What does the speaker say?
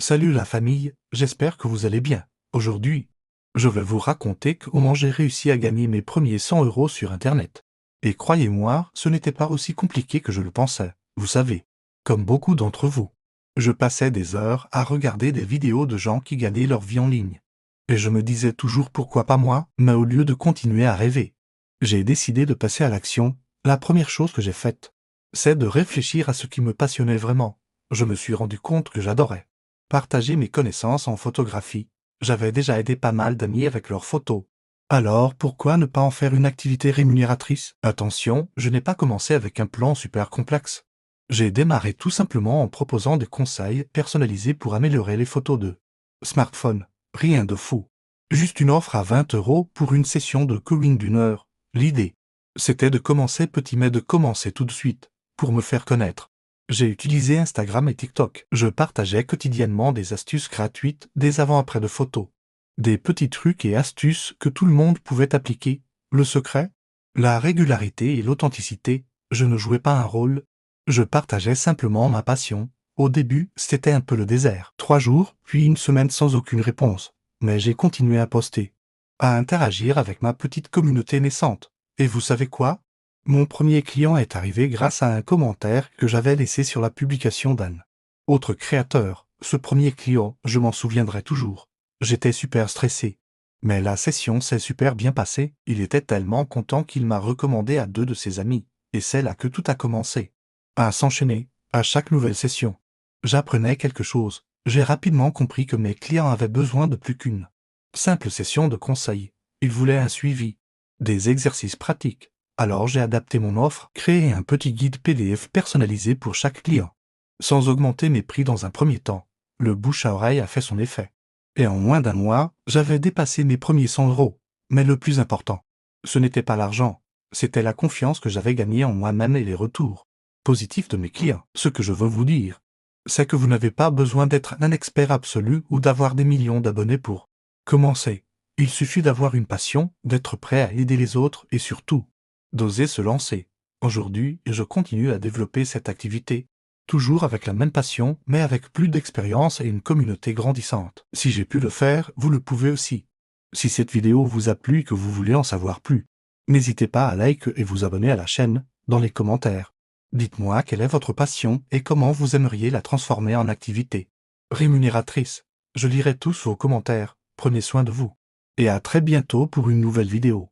Salut la famille, j'espère que vous allez bien. Aujourd'hui, je vais vous raconter comment j'ai réussi à gagner mes premiers 100 € sur Internet. Et croyez-moi, ce n'était pas aussi compliqué que je le pensais. Vous savez, comme beaucoup d'entre vous, je passais des heures à regarder des vidéos de gens qui gagnaient leur vie en ligne. Et je me disais toujours pourquoi pas moi, mais au lieu de continuer à rêver, j'ai décidé de passer à l'action. La première chose que j'ai faite, c'est de réfléchir à ce qui me passionnait vraiment. Je me suis rendu compte que j'adorais partager mes connaissances en photographie. J'avais déjà aidé pas mal d'amis avec leurs photos. Alors, pourquoi ne pas en faire une activité rémunératrice? Attention, je n'ai pas commencé avec un plan super complexe. J'ai démarré tout simplement en proposant des conseils personnalisés pour améliorer les photos de smartphone. Rien de fou. Juste une offre à 20 € pour une session de coaching d'1 heure. L'idée, c'était de commencer petit mais de commencer tout de suite, pour me faire connaître. J'ai utilisé Instagram et TikTok. Je partageais quotidiennement des astuces gratuites, des avant-après de photos. Des petits trucs et astuces que tout le monde pouvait appliquer. Le secret? La régularité et l'authenticité. Je ne jouais pas un rôle. Je partageais simplement ma passion. Au début, c'était un peu le désert. 3 jours, puis une semaine sans aucune réponse. Mais j'ai continué à poster, à interagir avec ma petite communauté naissante. Et vous savez quoi? Mon premier client est arrivé grâce à un commentaire que j'avais laissé sur la publication d'Anne. Autre créateur, ce premier client, je m'en souviendrai toujours. J'étais super stressé. Mais la session s'est super bien passée, il était tellement content qu'il m'a recommandé à 2 de ses amis, et c'est là que tout a commencé. À s'enchaîner, à chaque nouvelle session. J'apprenais quelque chose. J'ai rapidement compris que mes clients avaient besoin de plus qu'une simple session de conseil. Ils voulaient un suivi, des exercices pratiques. Alors j'ai adapté mon offre, créé un petit guide PDF personnalisé pour chaque client. Sans augmenter mes prix dans un premier temps, le bouche à oreille a fait son effet. Et en moins d'un mois, j'avais dépassé mes premiers 100 €. Mais le plus important, ce n'était pas l'argent, c'était la confiance que j'avais gagnée en moi-même et les retours positifs de mes clients. Ce que je veux vous dire, c'est que vous n'avez pas besoin d'être un expert absolu ou d'avoir des millions d'abonnés pour commencer. Il suffit d'avoir une passion, d'être prêt à aider les autres et surtout, d'oser se lancer. Aujourd'hui, je continue à développer cette activité, toujours avec la même passion, mais avec plus d'expérience et une communauté grandissante. Si j'ai pu le faire, vous le pouvez aussi. Si cette vidéo vous a plu et que vous voulez en savoir plus, n'hésitez pas à like et vous abonner à la chaîne, dans les commentaires. Dites-moi quelle est votre passion et comment vous aimeriez la transformer en activité rémunératrice. Je lirai tous vos commentaires. Prenez soin de vous. Et à très bientôt pour une nouvelle vidéo.